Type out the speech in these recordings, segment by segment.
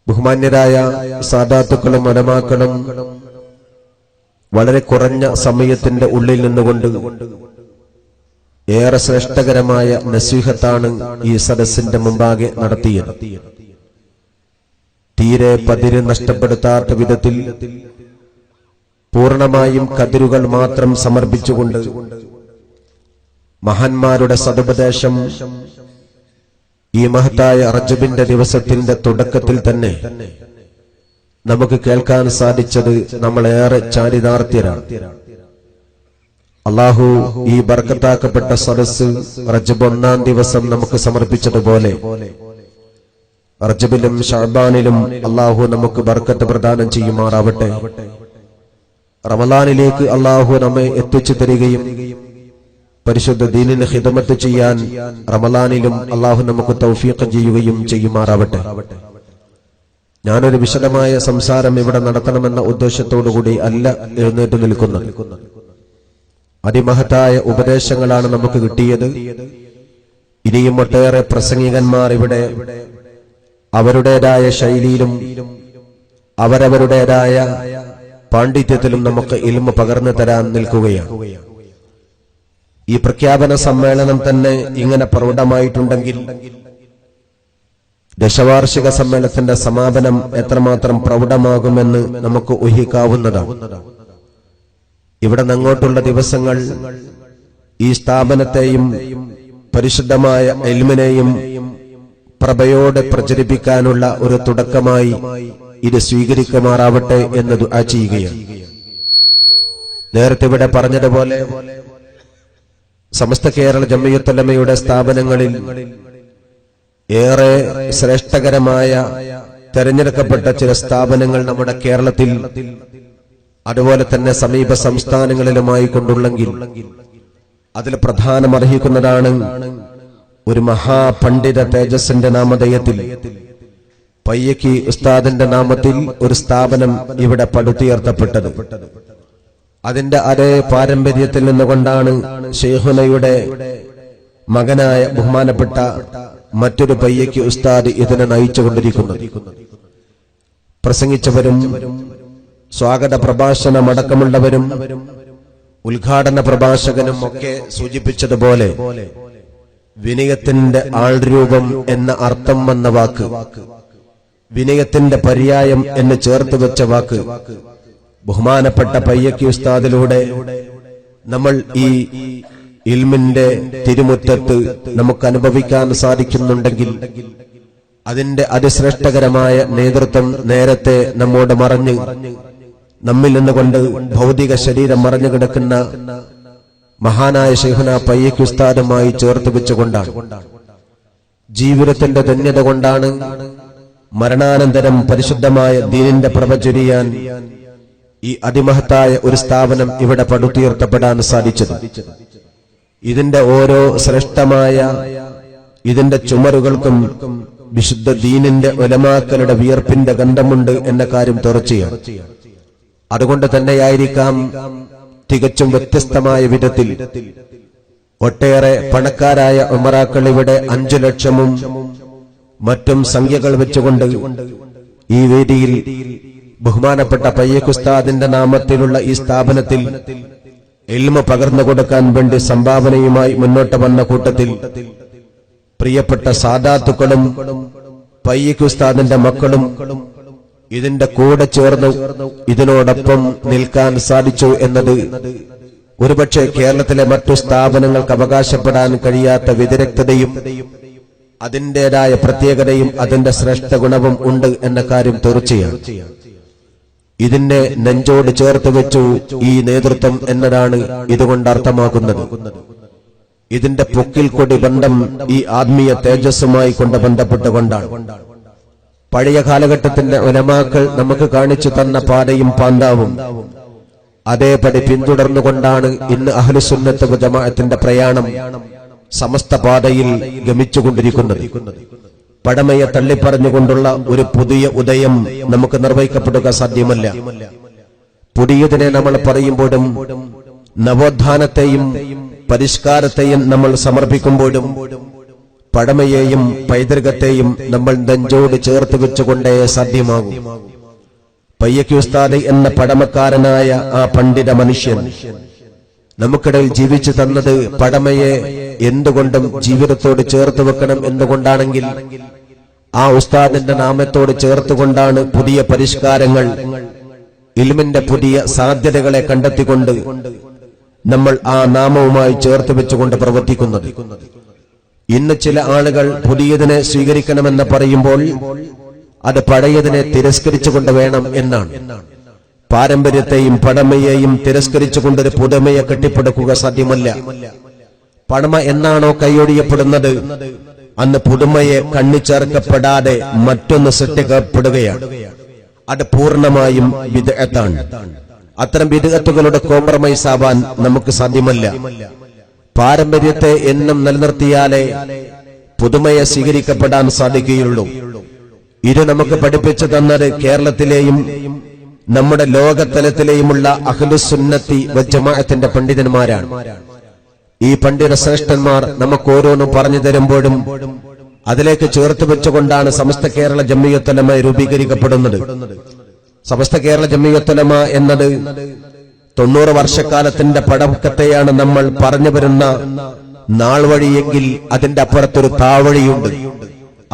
ബഹുമാന്യരായ സാദാത്തുക്കളും ഉലമാക്കളും വളരെ കുറഞ്ഞ സമയത്തിന്റെ ഉള്ളിൽ നിന്നുകൊണ്ട് ഏറെ ശ്രേഷ്ഠകരമായ നസീഹത്താണ് ഈ സദസ്സിന്റെ മുമ്പാകെ നടത്തിയത്. തീരെ പതിര് നഷ്ടപ്പെടുത്താത്ത വിധത്തിൽ പൂർണ്ണമായും കതിരുകൾ മാത്രം സമർപ്പിച്ചുകൊണ്ട് മഹാന്മാരുടെ സതുപദേശം ഈ മഹത്തായ റജബിന്റെ ദിവസത്തിന്റെ തുടക്കത്തിൽ തന്നെ നമുക്ക് കേൾക്കാൻ സാധിച്ചത് നമ്മളേറെ ചാരിതാർത്ഥ്യരാണ്. അള്ളാഹു ഈ ബർക്കത്താക്കപ്പെട്ട സദസ്സ് റജബ് 1-ാം ദിവസം നമുക്ക് സമർപ്പിച്ചതുപോലെ റജബിലും ശഅബാനിലും അള്ളാഹു നമുക്ക് ബർക്കത്ത് പ്രദാനം ചെയ്യുമാറാവട്ടെ. റമളാനിലേക്ക് അള്ളാഹു നമ്മെ എത്തിച്ചു തരികയും പരിശുദ്ധ ദീനിന് ഖിദ്മത്ത് ചെയ്യാൻ റമളാനിലും അള്ളാഹു നമുക്ക് തൗഫീഖ് ചെയ്യുകയും ചെയ്യുമാറാവട്ടെ. ഞാനൊരു വിശദമായ സംസാരം ഇവിടെ നടത്തണമെന്ന ഉദ്ദേശത്തോടുകൂടി അല്ല എഴുന്നേറ്റ് നിൽക്കുന്നത്. അതിമഹത്തായ ഉപദേശങ്ങളാണ് നമുക്ക് കിട്ടിയത്. ഇനിയും ഒട്ടേറെ പ്രസംഗികന്മാർ ഇവിടെ അവരുടേതായ ശൈലിയിലും അവരവരുടേതായ പാണ്ഡിത്യത്തിലും നമുക്ക് ഇൽമ പകർന്നു തരാൻ നിൽക്കുകയാണ്. ഈ പ്രഖ്യാപന സമ്മേളനം തന്നെ ഇങ്ങനെ പ്രൗഢമായിട്ടുണ്ടെങ്കിൽ ദശവാർഷിക സമ്മേളനത്തിന്റെ സമാപനം എത്രമാത്രം പ്രൗഢമാകുമെന്ന് നമുക്ക് ഊഹിക്കാവുന്നതാണ്. ഇവിടെ നിന്നങ്ങോട്ടുള്ള ദിവസങ്ങൾ ഈ സ്ഥാപനത്തെയും പരിശുദ്ധമായ ഇൽമിനെയും പ്രഭയോടെ പ്രചരിപ്പിക്കാനുള്ള ഒരു തുടക്കമായി ഇത് സ്വീകരിക്കുമാറാവട്ടെ എന്ന് ദുആ ചെയ്യുകയാണ്. നേരത്തെ ഇവിടെ പറഞ്ഞതുപോലെ സമസ്ത കേരള ജംഇയ്യത്തുൽ ഉലമയുടെ സ്ഥാപനങ്ങളിൽ ഏറെ ശ്രേഷ്ഠകരമായ തെരഞ്ഞെടുക്കപ്പെട്ട ചില സ്ഥാപനങ്ങൾ നമ്മുടെ കേരളത്തിൽ അതുപോലെ തന്നെ സമീപ സംസ്ഥാനങ്ങളിലുമായി കൊണ്ടുള്ളെങ്കിൽ അതിൽ പ്രധാനമർഹിക്കുന്നതാണ് ഒരു മഹാപണ്ഡിത തേജസ്സിന്റെ നാമധേയത്തിൽ പയ്യക്കി ഉസ്താദിന്റെ നാമത്തിൽ ഒരു സ്ഥാപനം ഇവിടെ പടുത്തുയർത്തപ്പെട്ടത്. അതിന്റെ അതേ പാരമ്പര്യത്തിൽ നിന്നുകൊണ്ടാണ് ശൈഖുനയുടെ മകനായ ബഹുമാനപ്പെട്ട മറ്റൊരു പയ്യക്കി ഉസ്താദ് ഇതിനെ നയിച്ചുകൊണ്ടിരിക്കുന്നത്. പ്രസംഗിച്ചവരും സ്വാഗത പ്രഭാഷണമടക്കമുള്ളവരും ഉദ്ഘാടന പ്രഭാഷകനും ഒക്കെ സൂചിപ്പിച്ചതുപോലെ വിനയത്തിന്റെ ആൾരൂപം എന്ന അർത്ഥം വന്ന വാക്ക്, വിനയത്തിന്റെ പര്യായം എന്ന് ചേർത്ത് വെച്ച വാക്ക് ബഹുമാനപ്പെട്ട പയ്യക്കി ഉസ്താദിലൂടെ നമ്മൾ ഈ ഇൽമിന്റെ തിരുമുറ്റത്ത് നമുക്ക് അനുഭവിക്കാൻ സാധിക്കുന്നുണ്ടെങ്കിൽ അതിന്റെ അതിശ്രേഷ്ഠകരമായ നേതൃത്വം നേരത്തെ നമ്മോട് മറഞ്ഞ് നമ്മിൽ നിന്നുകൊണ്ട് ഭൗതിക ശരീരം മറഞ്ഞു കിടക്കുന്ന മഹാനായ ശൈഖുന പയ്യക്കി ഉസ്താദുമായി ചേർത്ത് വെച്ചുകൊണ്ടാണ്. ജീവിതത്തിന്റെ ധന്യത കൊണ്ടാണ് മരണാനന്തരം പരിശുദ്ധമായ ദീനിന്റെ പ്രഭ ചൊരിയാൻ ഈ അതിമഹത്തായ ഒരു സ്ഥാപനം ഇവിടെ പടുത്തുയർത്തപ്പെടാൻ സാധിച്ചത്. ഇതിന്റെ ഓരോ ശ്രേഷ്ഠമായ ഇതിന്റെ ചുമരുകൾക്കും വിശുദ്ധ ദീനിന്റെ ഉലമാക്കളുടെ വിയർപ്പിന്റെ ഗന്ധമുണ്ട് എന്ന കാര്യം തീർച്ചയാണ്. അതുകൊണ്ട് തന്നെയായിരിക്കാം തികച്ചും വ്യത്യസ്തമായ വിധത്തിൽ ഒട്ടേറെ പണക്കാരായ ഉമറാക്കൾ ഇവിടെ 5 ലക്ഷവും മറ്റും സംഖ്യകൾ വെച്ചുകൊണ്ട് ഈ വേദിയിൽ ബഹുമാനപ്പെട്ട പയ്യക്കി ഉസ്താദിന്റെ നാമത്തിലുള്ള ഈ സ്ഥാപനത്തിൽ ഇൽമ പകർന്നു കൊടുക്കാൻ വേണ്ടി സംഭാവനയുമായി മുന്നോട്ട് വന്ന കൂട്ടത്തിൽ പ്രിയപ്പെട്ട സാദാത്തുക്കളും പയ്യക്കി ഉസ്താദിന്റെ മക്കളും ഇതിന്റെ കൂടെ ചേർന്ന് ഇതിനോടൊപ്പം നിൽക്കാൻ സാധിച്ചു എന്നത് ഒരുപക്ഷെ കേരളത്തിലെ മറ്റു സ്ഥാപനങ്ങൾക്ക് അവകാശപ്പെടാൻ കഴിയാത്ത വിദഗ്ധതയും അതിൻ്റെതായ പ്രത്യേകതയും അതിന്റെ ശ്രേഷ്ഠ ഗുണവും ഉണ്ട് എന്ന കാര്യം തീർച്ചയാണ്. ഇതിനെ നെഞ്ചോട് ചേർത്ത് വെച്ചു ഈ നേതൃത്വം എന്നതാണ് ഇതുകൊണ്ട് അർത്ഥമാക്കുന്നത്. ഇതിന്റെ പൊക്കിൽ കൊടി ബന്ധം ഈ ആത്മീയ തേജസ്സുമായി കൊണ്ട് ബന്ധപ്പെട്ടുകൊണ്ടാണ്. പഴയ കാലഘട്ടത്തിന്റെ ഉലമാക്കൾ നമുക്ക് കാണിച്ചു തന്ന പാതയും പാന്താവും അതേപടി പിന്തുടർന്നുകൊണ്ടാണ് ഇന്ന് അഹ്ലുസുന്നത്ത് വൽ ജമാഅത്തിന്റെ പ്രയാണം സമസ്ത പാതയിൽ ഗമിച്ചുകൊണ്ടിരിക്കുന്നത്. പഴമയെ തള്ളിപ്പറഞ്ഞുകൊണ്ടുള്ള ഒരു പുതിയ ഉദയം നമുക്ക് നിർവഹിക്കപ്പെടുക സാധ്യമല്ല. പുതിയതിനെ നമ്മൾ പറയുമ്പോഴും നവോത്ഥാനത്തെയും പരിഷ്കാരത്തെയും നമ്മൾ സമർപ്പിക്കുമ്പോഴും പഴമയെയും പൈതൃകത്തെയും നമ്മൾ നെഞ്ചോട് ചേർത്ത് വെച്ചുകൊണ്ടേ സാധ്യമാകും. പയ്യക്കി ഉസ്താദ് എന്ന പഴമക്കാരനായ ആ പണ്ഡിത മനുഷ്യൻ നമുക്കിടയിൽ ജീവിച്ചു തന്നത് പഴമയെ എന്തുകൊണ്ടും ജീവിതത്തോട് ചേർത്ത് വെക്കണം എന്നുകൊണ്ടാണെങ്കിൽ ആ ഉസ്താദിന്റെ നാമത്തോട് ചേർത്തുകൊണ്ടാണ് പുതിയ പരിഷ്കാരങ്ങൾ, ഇൽമിന്റെ പുതിയ സാധ്യതകളെ കണ്ടെത്തിക്കൊണ്ട് നമ്മൾ ആ നാമവുമായി ചേർത്ത് വെച്ചുകൊണ്ട് പ്രവർത്തിക്കുന്നത്. ഇന്ന് ചില ആളുകൾ പുതിയതിനെ സ്വീകരിക്കണമെന്ന് പറയുമ്പോൾ അത് പഴയതിനെ തിരസ്കരിച്ചുകൊണ്ട് വേണം എന്നാണ്. പാരമ്പര്യത്തെയും പഴമയെയും തിരസ്കരിച്ചുകൊണ്ടൊരു പുതുമയെ കെട്ടിപ്പടുക്കുക സാധ്യമല്ല. പഴമ എന്നാണോ കൈയൊഴിയപ്പെടുന്നത്, അന്ന് പുതുമയെ കണ്ണിച്ചേർക്കപ്പെടാതെ മറ്റൊന്ന് സൃഷ്ടിക്കപ്പെടുകയാണ്. അത് പൂർണ്ണമായും ബിദ്അത്താണ്. അത്തരം ബിദ്അത്തുകളുടെ കോംപ്രമൈസ് ആവാൻ നമുക്ക് സാധ്യമല്ല. പാരമ്പര്യത്തെ എന്നും നിലനിർത്തിയാലേ പുതുമയെ സ്വീകരിക്കപ്പെടാൻ സാധിക്കുകയുള്ളൂ. ഇത് നമുക്ക് പഠിപ്പിച്ചു തന്നത് കേരളത്തിലെയും നമ്മുടെ ലോകതലത്തിലെയുമുള്ള അഹ്ലുസുന്നത്തി വൽ ജമാഅത്തിന്റെ പണ്ഡിതന്മാരാണ്. ഈ പണ്ഡിത ശ്രേഷ്ഠന്മാർ നമുക്ക് ഓരോന്നും പറഞ്ഞു തരുമ്പോഴും അതിലേക്ക് ചേർത്ത് വെച്ചുകൊണ്ടാണ് സമസ്ത കേരള ജംഇയ്യത്തുൽ ഉലമ രൂപീകരിക്കപ്പെടുന്നത്. സമസ്ത കേരള ജംഇയ്യത്തുൽ ഉലമ എന്നത് 90 വർഷക്കാലത്തിന്റെ പടക്കത്തെയാണ് നമ്മൾ പറഞ്ഞു വരുന്ന നാൾ വഴിയെങ്കിൽ അതിന്റെ അപ്പുറത്തൊരു താവഴിയുണ്ട്.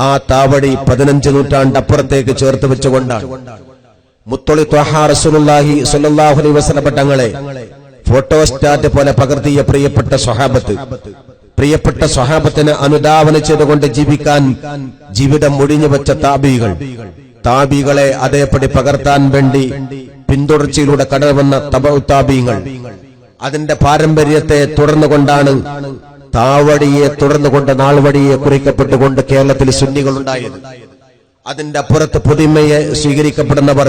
ആ താവഴി 15 നൂറ്റാണ്ടപ്പുറത്തേക്ക് ചേർത്ത് വെച്ചുകൊണ്ടാണ്. മുത്തൊളി ത്വഹ റസൂലുള്ളാഹി സ്വല്ലല്ലാഹു അലൈഹി വസല്ലം തങ്ങളെ ഫോട്ടോസ്റ്റാറ്റ് പോലെ പകർത്തിയ പ്രിയപ്പെട്ട സ്വഹാബത്തിനെ അനുധാവനം ചെയ്തുകൊണ്ട് ജീവിക്കാൻ ജീവിതം ഒഴിഞ്ഞു വെച്ച താബികളെ അതേപടി പകർത്താൻ വേണ്ടി പിന്തുടർച്ചയിലൂടെ കടന്നുവന്ന തബഉ താബിങ്ങൾ, അതിന്റെ പാരമ്പര്യത്തെ തുടർന്നുകൊണ്ടാണ് താവടിയെ തുടർന്നുകൊണ്ട് നാൾവഴിയെ കുറിക്കപ്പെട്ടുകൊണ്ട് കേരളത്തിൽ സുന്നികൾ ഉണ്ടായത്. അതിന്റെ അപ്പുറത്ത് പുതുമയെ സ്വീകരിക്കപ്പെടുന്നവർ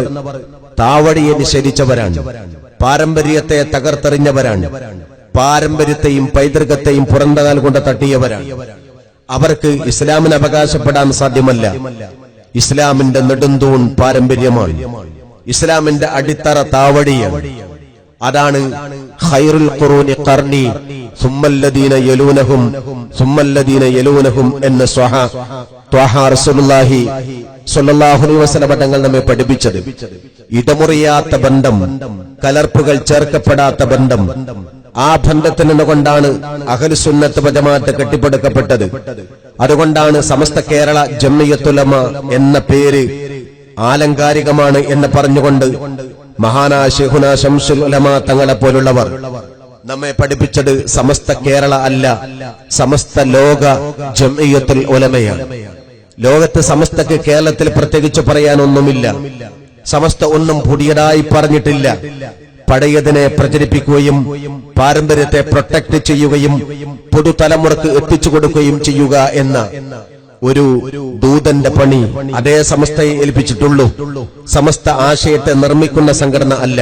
താവടിയെ നിഷേധിച്ചവരാണ്, പാരമ്പര്യത്തെ തകർത്തെറിഞ്ഞവരാണ്, പാരമ്പര്യത്തെയും പൈതൃകത്തെയും പുറന്തകാൽ കൊണ്ട് തട്ടിയവരാണ്. അവർക്ക് ഇസ്ലാമിന് അവകാശപ്പെടാൻ സാധ്യമല്ല. ഇസ്ലാമിന്റെ നെടുന്തൂൺ പാരമ്പര്യമാണ്, ഇസ്ലാമിന്റെ അടിത്തറ താവടിയാണ്. അതാണ് ഖൈറുൽ ഖുറൂനി ഖർനി സുമ്മല്ലദീന യലൂനഹും സുമ്മല്ലദീന യലൂനഹും എന്ന ത്വഹ റസൂലുള്ളാഹി സ്വല്ലല്ലാഹു അലൈഹി വസല്ലം തങ്ങൾ നമ്മെ പഠിപ്പിച്ചത്. ഇടമുറിയാത്ത ബന്ധം, കലർപ്പുകൾ ചേർക്കപ്പെടാത്ത ബന്ധം, ആ ബന്ധത്തിൽ നിന്നുകൊണ്ടാണ് അഹ്ലുസുന്നത്ത് വൽ ജമാഅത്ത് കെട്ടിപ്പടുക്കപ്പെട്ടത്. അതുകൊണ്ടാണ് സമസ്ത കേരള ജംഇയ്യത്തുൽ ഉലമ എന്ന പേര് ആലങ്കാരികമാണ് എന്ന് പറഞ്ഞുകൊണ്ട് മഹാനായ ശൈഖുന ശംസുൽ ഉലമ തങ്ങളെ പോലുള്ളവർ നമ്മെ പഠിപ്പിച്ചത് സമസ്ത കേരള അല്ല, സമസ്ത ലോക ജംഇയ്യത്തുൽ ഉലമയാണ്. ലോകത്ത് സമസ്തക്ക് കേരളത്തിൽ പ്രത്യേകിച്ച് പറയാനൊന്നുമില്ല. സമസ്ത ഒന്നും പുതിയതായി പറഞ്ഞിട്ടില്ല. പഴയതിനെ പ്രചരിപ്പിക്കുകയും പാരമ്പര്യത്തെ പ്രൊട്ടക്ട് ചെയ്യുകയും പുതുതലമുറക്ക് എത്തിച്ചു കൊടുക്കുകയും ചെയ്യുക എന്ന ഒരു ദൂതന്റെ പണി അതേ സമസ്തയെ ഏൽപ്പിച്ചിട്ടുള്ളൂ. സമസ്ത ആശയത്തെ നിർമ്മിക്കുന്ന സംഘടന അല്ല.